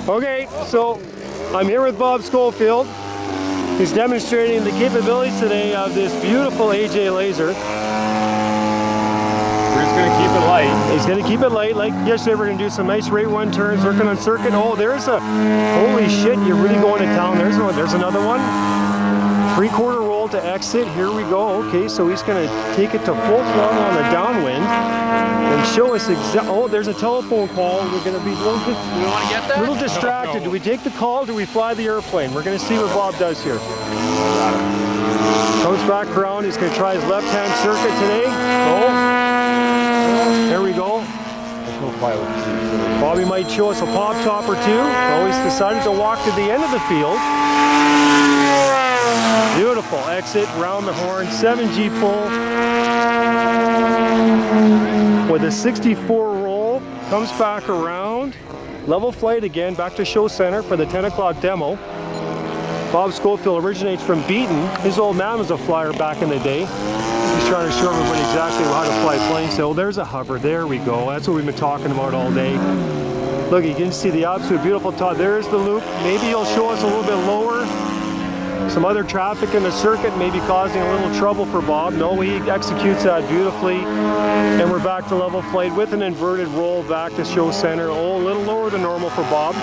Okay, so I'm here with Bob Schofield. He's demonstrating the capabilities today of this beautiful AJ laser. We're just going to keep it light. He's going to keep it light. Like yesterday, we're going to do some nice rate 1 turns, working on circuit. Oh, there's a, holy shit, you're really going to town. There's another one. 3/4 roll to exit. Here we go. Okay, so he's going to take it to full throttle on the downwind and show us exactly. Oh, there's a telephone call. We're going to be a little distracted. Do we take the call? Or do we fly the airplane? We're going to see what Bob does here. Comes back around. He's going to try his left-hand circuit today. Oh, there we go. Bobby might show us a pop top or two. Oh, he's decided to walk to the end of the field. Beautiful exit, round the horn, 7G pull with a 64 roll, comes back around, level flight again, back to show center for the 10 o'clock demo. Bob Schofield originates from Beaton. His old man was a flyer back in the day. He's trying to show everybody exactly how to fly planes. So there's a hover, there we go. That's what we've been talking about all day. Look, you can see the absolute beautiful top. There's the loop. Maybe he'll show us a little bit lower. Some other traffic in the circuit may be causing a little trouble for Bob. No, he executes that beautifully. And we're back to level flight with an inverted roll back to show center. Oh, a little lower than normal for Bob.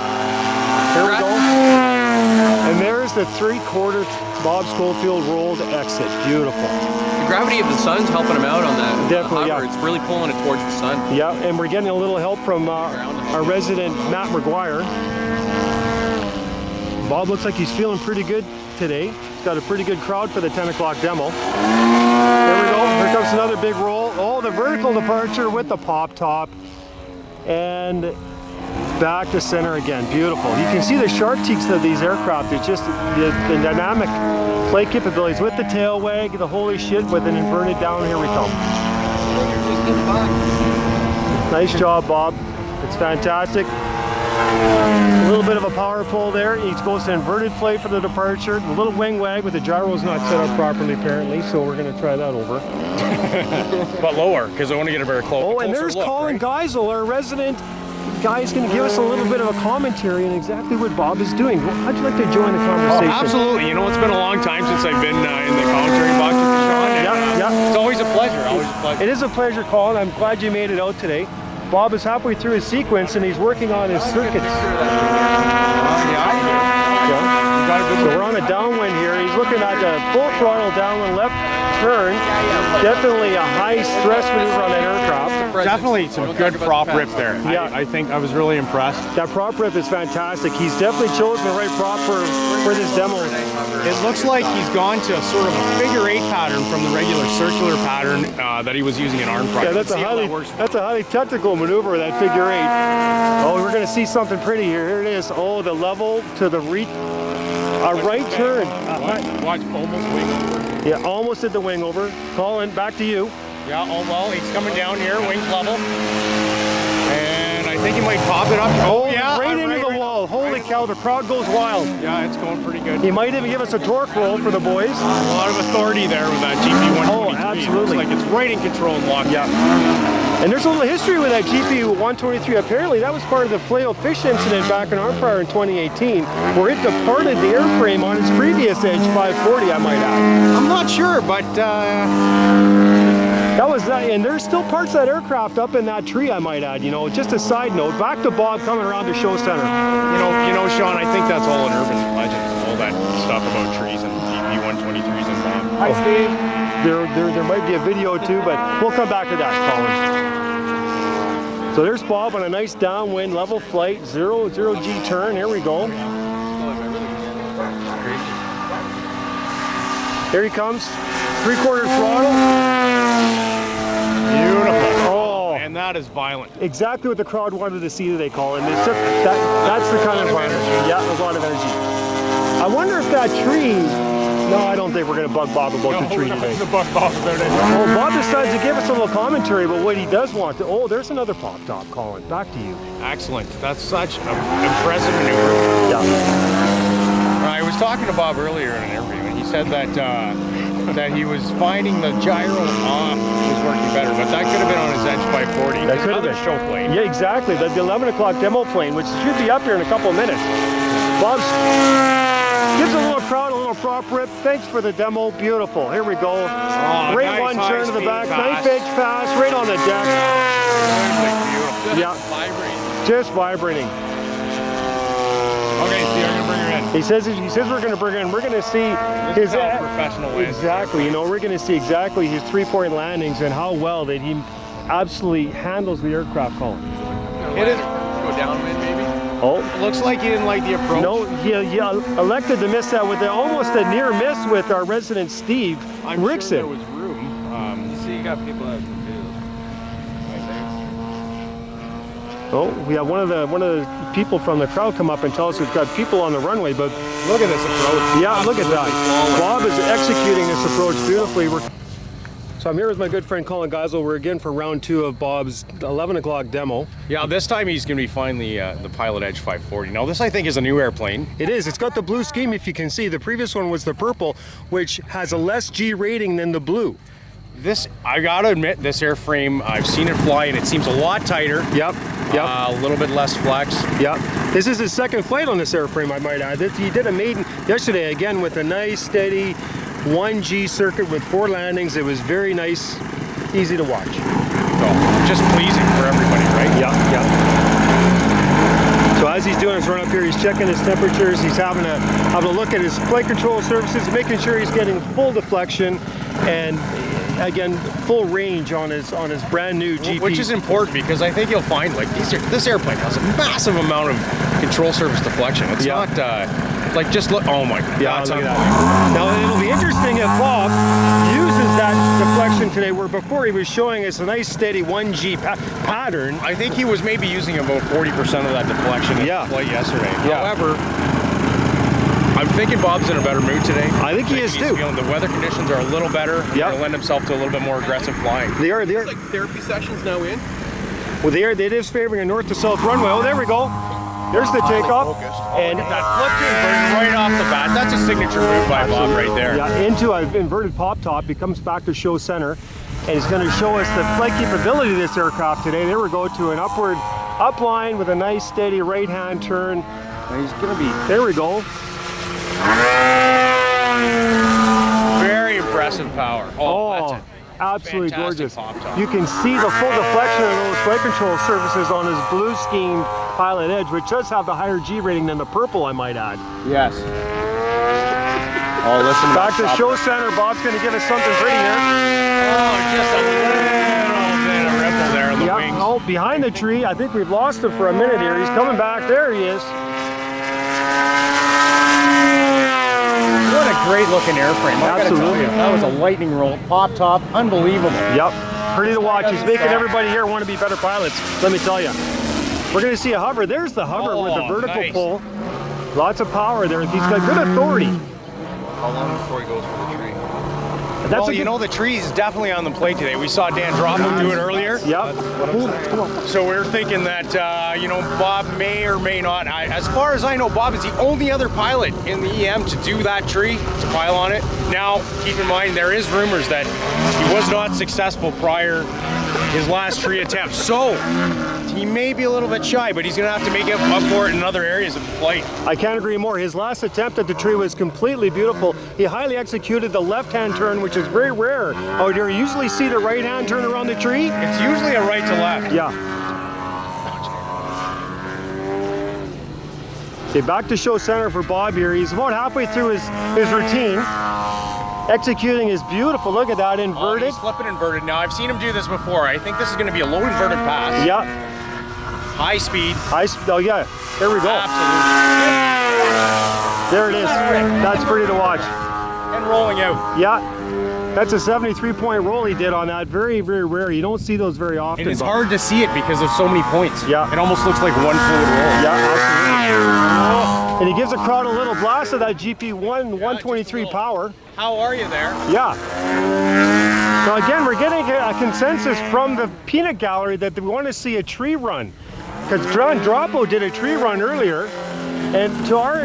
There we go. And there's the 3/4 Bob Schofield roll to exit. Beautiful. The gravity of the sun's helping him out on that. Definitely, yeah. It's really pulling it towards the sun. Yeah, and we're getting a little help from our resident Matt McGuire. Bob looks like he's feeling pretty good today. He's got a pretty good crowd for the 10 o'clock demo. There we go. Here comes another big roll. Oh, the vertical departure with the pop top. And back to center again. Beautiful. You can see the sharp teaks of these aircraft. It's just the dynamic flight capabilities with the tail wag, the holy shit with an inverted down. Here we come. Nice job, Bob. It's fantastic. A little bit of a power pull there. He goes to inverted flight for the departure. The little wing wag with the gyro's not set up properly apparently, so we're going to try that over. But lower, because I want to get a very close. Oh, and there's Colin Geisel, our resident guy, is going to give us a little bit of a commentary on exactly what Bob is doing. How'd you like to join the conversation? Oh, absolutely. You know, it's been a long time since I've been in the commentary box with Sean. Yeah. It's always a pleasure. Always a pleasure. It is a pleasure, Colin. I'm glad you made it out today. Bob is halfway through his sequence and he's working on his circuits. So we're on a downwind here. He's looking at the full throttle downwind left turn. Definitely a high stress maneuver on that aircraft. Definitely some good prop rip there. Yeah. I think I was really impressed. That prop rip is fantastic. He's definitely chosen the right prop for this demo. It looks like he's gone to sort of a figure 8 pattern from the regular circular pattern that he was using in arm prop. Yeah, that's a highly technical maneuver, that figure 8. Oh, we're going to see something pretty here. Here it is. Oh, the level to the right turn. Watch, almost wing over. Yeah, almost did the wing over. Colin, back to you. Yeah, oh well, he's coming down here, wings level. And I think he might pop it up. Oh yeah, right into the wall. Holy cow, the crowd goes wild. Yeah, it's going pretty good. He might even give us a torque roll for the boys. A lot of authority there with that GP 123. Oh, absolutely. It looks like it's right in control and locked. Yeah. And there's a little history with that GP 123. Apparently that was part of the filet-o-fish incident back in Armprior in 2018, where it departed the airframe on its previous Edge 540, I might add. I'm not sure, but that was that, and there's still parts of that aircraft up in that tree, I might add. You know, just a side note. Back to Bob coming around to show center. You know, Sean, I think that's all an urban legend. All that stuff about trees and GP 123s and Bob. Hi, Steve. There might be a video too, but we'll come back to that, Colin. So there's Bob on a nice downwind level flight, 0-0G turn. Here we go. Here he comes. 3/4 throttle. Beautiful. Oh, and that is violent. Exactly what the crowd wanted to see today, Colin. That's the kind of environment. Yeah, a lot of energy. I wonder if that tree. No, I don't think we're going to bug Bob about the tree today. Bug Bob about it. Well, Bob decides to give us a little commentary about what he does want to. Oh, there's another pop top, Colin. Back to you. Excellent. That's such an impressive maneuver. Yeah. I was talking to Bob earlier in an interview, and he said that that he was finding the gyro off was working better, but that could have been on his Edge 540. That could have Another been. show plane. Yeah, exactly. The 11 o'clock demo plane, which should be up here in a couple of minutes. Bob's gives a little crowd a little prop rip. Thanks for the demo. Beautiful. Here we go. Oh, Great nice one turn to the back. pass. 9-inch pass right on the deck. Beautiful. Yeah. Vibrating. Just vibrating. Okay, so you're gonna bring her in. He says we're going to bring in. We're going to see This his is how professional is. exactly. You know, we're going to see exactly his 3-point landings and how well that he absolutely handles the aircraft column. It is. Go downwind, maybe. Oh. It looks like he didn't like the approach. No, he elected to miss that with almost a near miss with our resident Steve I'm Rickson. sure there was room. You see, you got people out in the field. Oh, we have one of the people from the crowd come up and tell us we've got people on the runway, but Look at this approach. yeah, look at that. Bob is executing this approach beautifully. So I'm here with my good friend Colin Geisel. We're again for round 2 of Bob's 11 o'clock demo. Yeah, this time he's going to be flying the Pilot Edge 540. Now, this I think is a new airplane. It is. It's got the blue scheme, if you can see. The previous one was the purple, which has a less G rating than the blue. This, I gotta admit, this airframe, I've seen it fly and it seems a lot tighter. Yep. Yep. A little bit less flex. Yep. This is his second flight on this airframe, I might add. He did a maiden yesterday, again, with a nice, steady 1G circuit with 4 landings. It was very nice, easy to watch. So, just pleasing for everybody, right? Yep, yep. So as he's doing his run up here, he's checking his temperatures. He's having a look at his flight control surfaces, making sure he's getting full deflection and again full range on his brand new GP. Which is important because I think you'll find like this airplane has a massive amount of control surface deflection. It's not like just look. Oh my God! Yeah, That's look at that. Now it'll be interesting if Bob uses that deflection today, where before he was showing us a nice steady 1G pattern. I think he was maybe using about 40% of that deflection in the flight yesterday. Yeah. However, I'm thinking Bob's in a better mood today. I think he is he's too. Feeling the weather conditions are a little better. Yeah. Going to lend himself to a little bit more aggressive flying. They are. It's like therapy sessions now in. Well, it is favoring a north to south runway. Oh, there we go. There's the takeoff. And That flip to invert right off the bat. That's a signature move by Bob right there. yeah, into an inverted pop top. He comes back to show center, and he's going to show us the flight capability of this aircraft today. There we go to an upward upline with a nice steady right-hand turn. And he's going to be. There we go. Very impressive power. Oh, that's absolutely fantastic gorgeous. pop top. You can see the full deflection of those flight control surfaces on his blue scheme Pilot Edge, which does have the higher G rating than the purple, I might add. Yes. Oh, listen. Back to show center. Bob's going to give us something pretty here. Oh, just a little bit of ripple there in the Yeah, wings. oh, behind the tree. I think we've lost him for a minute here. He's coming back. There he is. What a great looking airframe. I gotta tell Absolutely. you, that was a lightning roll, pop top, unbelievable. Yep, pretty to watch. He's making everybody here want to be better pilots, let me tell you. We're going to see a hover. There's the hover with the vertical nice. pull. Lots of power there. He's got good authority. How long before he goes for the tree? That's Well, a you good- know, the tree is definitely on the plate today. We saw Dan Droppo do it earlier. Yep. Come on. So we're thinking that, you know, Bob may or may not. As far as I know, Bob is the only other pilot in the EM to do that tree, to pile on it. Now, keep in mind, there is rumors that he was not successful prior his last tree attempt. So he may be a little bit shy, but he's going to have to make up for it in other areas of the flight. I can't agree more. His last attempt at the tree was completely beautiful. He highly executed the left-hand turn, which is very rare. Oh, do you usually see the right-hand turn around the tree? It's usually a right to left. Yeah. Okay, back to show center for Bob here. He's about halfway through his routine. Executing is beautiful. Look at that, Oh, inverted. he's flipping inverted. Now, I've seen him do this before. I think this is going to be a low inverted pass. Yep. High speed. Oh yeah, there we go. Absolutely. There it is. That's pretty to watch. And rolling out. Yeah. That's a 73-point roll he did on that. Very, very rare. You don't see those very often. And it's but- hard to see it because there's so many points. Yeah. It almost looks like one fluid roll. Yeah, absolutely. And he gives the crowd a little blast of that GP1 123 power. How are you there? Yeah. Now again, we're getting a consensus from the peanut gallery that we want to see a tree run. Because John Droppo did a tree run earlier, And to our,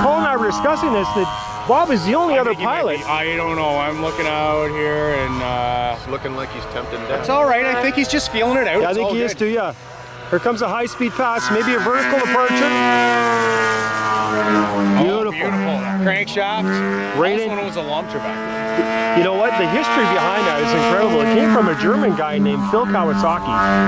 Paul and I were discussing this, that Bob is the only other pilot. I don't know. I'm looking out here and It's looking like he's tempting death. it's all right. I think he's just feeling it out. Yeah, I It's think all he is good. too, yeah. Here comes a high-speed pass, maybe a vertical departure. Oh, beautiful. Crankshaft. Right Also in. known as a Lomtra back You know what? The history behind that is incredible. It came from a German guy named Phil Kawasaki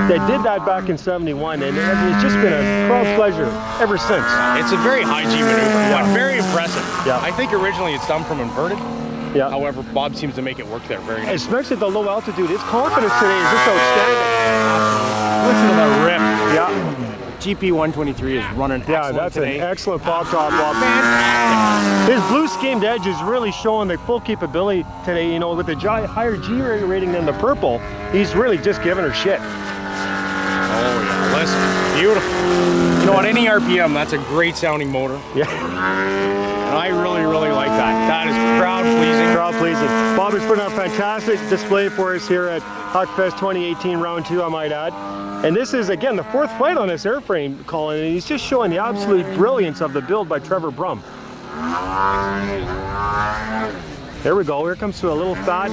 that did that back in '71, and it's just been a crowd pleasure ever since. there. It's a very high G maneuver, but very impressive. Yeah. I think originally it's done from inverted. Yeah. However, Bob seems to make it work there very nice. Especially at the low altitude. His confidence today is just outstanding. Listen to the rip. Yeah. GP 123 is running Yeah, excellent that's today. an excellent pop top, Bob. His blue schemed edge is really showing the full capability today. You know, with the higher G rating than the purple, he's really just giving her shit. Oh yeah, listen, beautiful. You know, at any RPM, that's a great sounding motor. Yeah, And I really, really like that. That is crowd pleasing. crowd pleasing. Bob is putting on a fantastic display for us here at Huckfest 2018 Round 2, I might add. And this is, again, the fourth flight on this airframe, Colin, and he's just showing the absolute brilliance of the build by Trevor Brum. There we go. Here comes to a little fat.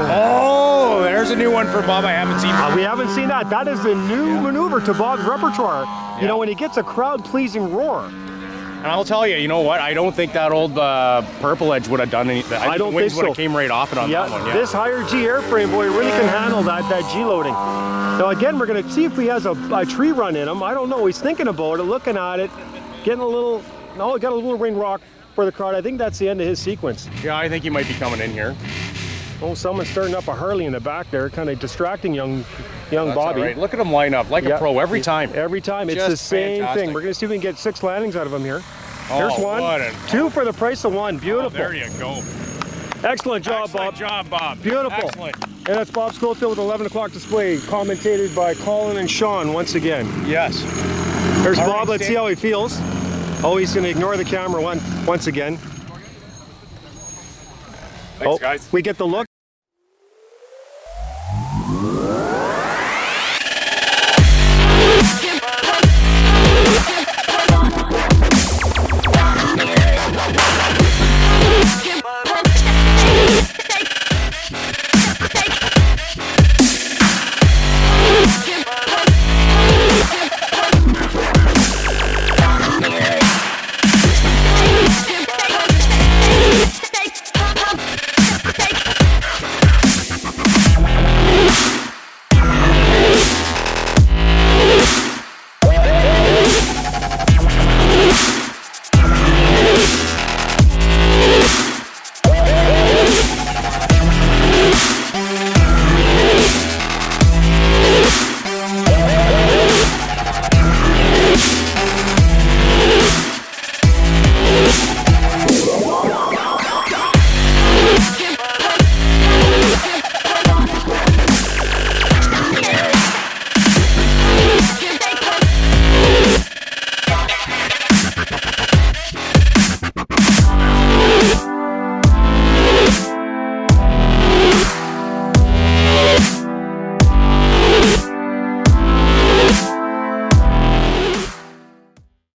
Oh, there's a new one for Bob I haven't seen before. We haven't seen that. That is a new maneuver to Bob's repertoire. You Yeah. know, when he gets a crowd-pleasing roar. And I'll tell you, you know what? I don't think that old purple edge would have done anything. I think don't the wings think would have so. came right off it on that one. Yeah. This higher G airframe, boy, really can handle that G loading. Now again, we're going to see if he has a tree run in him. I don't know. He's thinking about it, looking at it, getting a little. No, he got a little ring rock for the crowd. I think that's the end of his sequence. Yeah, I think he might be coming in here. Oh, someone's starting up a Harley in the back there, kind of distracting young That's Bobby. all right. Look at him line up like Yeah. a pro every time. Every time. It's Just the same fantastic. thing. We're going to see if we can get 6 landings out of him here. Oh, There's one. what an- 2 for the price of 1. Beautiful. There you go. Excellent job, Excellent Bob. job, Bob. Beautiful. Excellent. And that's Bob Schofield with 11 o'clock display, commentated by Colin and Sean once again. Yes. There's All Bob. right, Let's see Stan. how he feels. Oh, he's going to ignore the camera once again. Thanks, guys. We get the look.